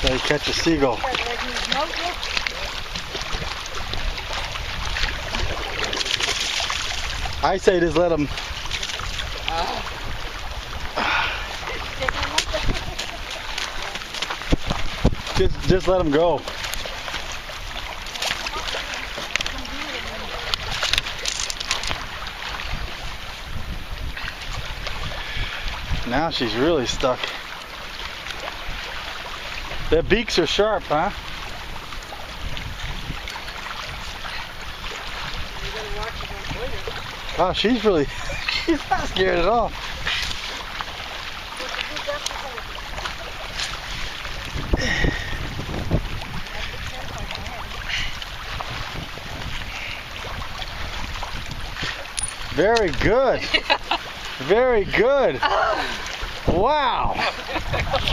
So you catch a seagull. I say just let him. Just let him go. Now she's really stuck. Their beaks are sharp, huh? Oh, she's really, she's not scared at all. Very good. Very good. Wow.